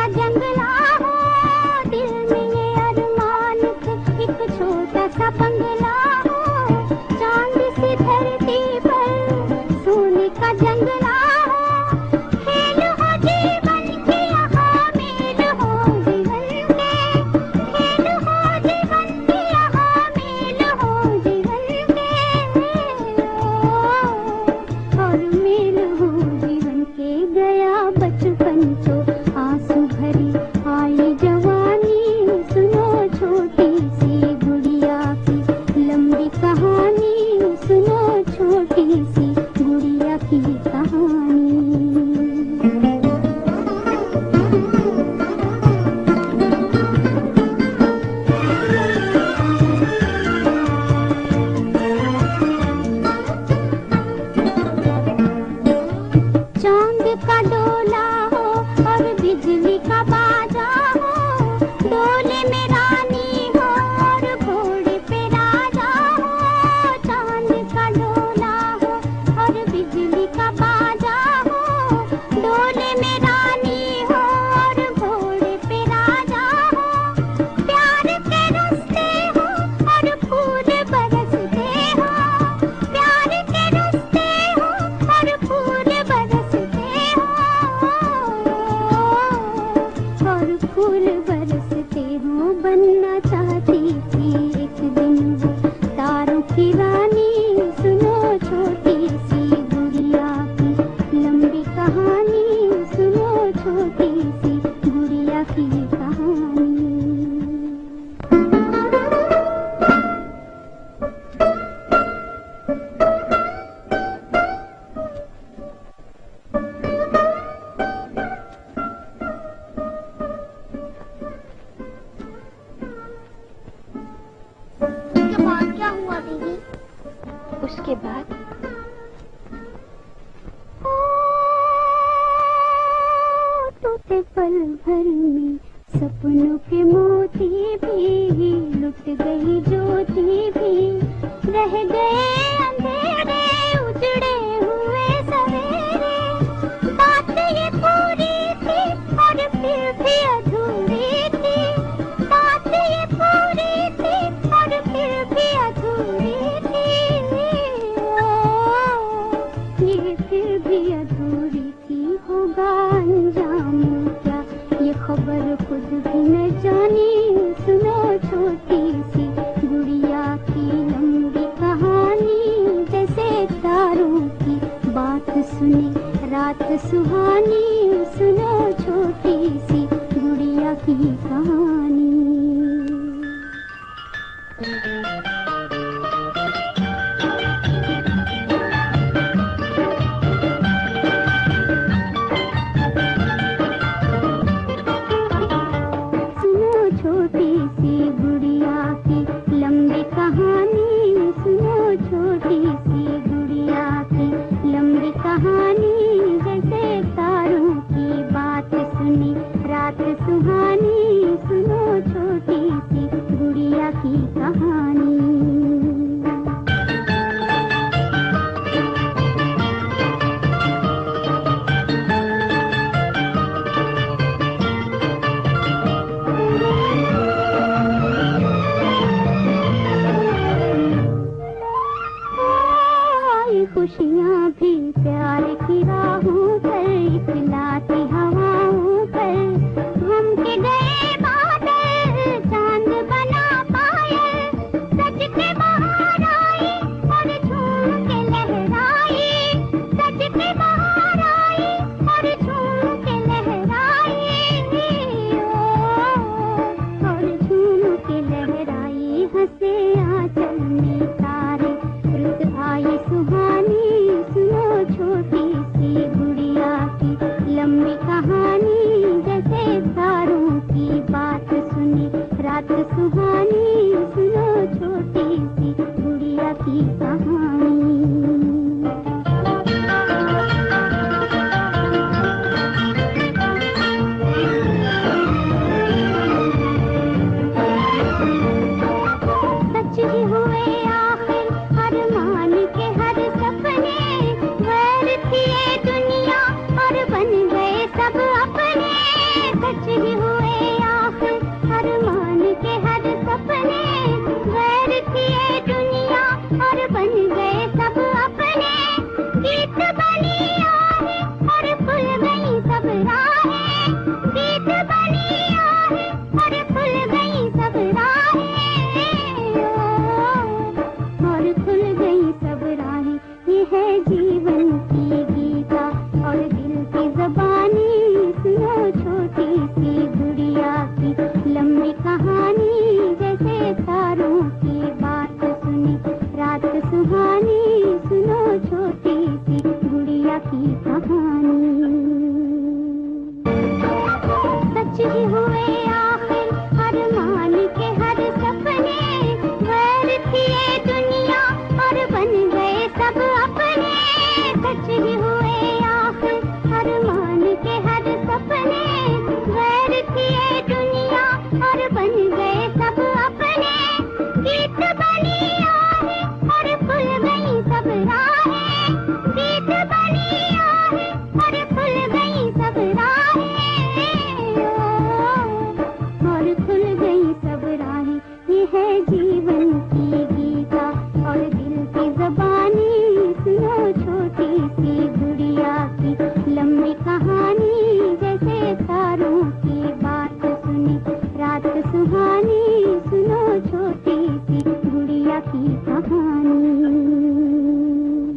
का जंगला हो, दिल में ये अरमान थे एक छोटा सा बंगला हो, चांद सी धरती पर सोने का जंगला हो, खेल हो जीवन के यहाँ मेल हो जीवन के, खेल हो जीवन के यहाँ मेल हो जीवन के, और मेल हो जीवन के। गया बचपन जो आंसू भरी आई जवानी, सुनो छोटी सी गुड़िया की लंबी कहानी, सुनो छोटी सी गुड़िया की कहानी। चांद का डोला हो और बिजली का बाजा हो, डोले में रानी हो और घोड़े पे राजा हो, चांद का डोला हो और बिजली का बाजा हो, डोले में रानी हो और घोड़े पे राजा हो, प्यार के रस्ते हो और फूल बरसते हो, प्यार के रस्ते हो और फूल बरसते हो, और फूल बरसते हो। बनना चाहती थी एक दिन वो तारों की रानी, सुनो छोटी सी गुड़िया की लंबी कहानी, सुनो छोटी सी गुड़िया की कहानी। उसके बाद क्या हुआ दीदी? उसके बाद टूटे पल भर में सपनों के मोती भी, लुट गई ज्योति भी, रह गए अंधेरे उजड़े हुए सवेरे, बात ये पूरी थी और फिर भी अधूरी थी, बात ये पूरी थी और फिर भी अधूरी थी, ये फिर भी अधूरी थी। होगा अंजाम क्या ये खबर खुद भी न जानी, सुनो छोटी सी गुड़िया की लंबी कहानी, जैसे तारों की बात सुने रात सुहानी, सुनो छोटी सी गुड़िया की कहानी। सुनो छोटी सी गुड़िया की लंबी कहानी, सुनो छोटी सी गुड़िया की लंबी कहानी, जैसे तारों तारों की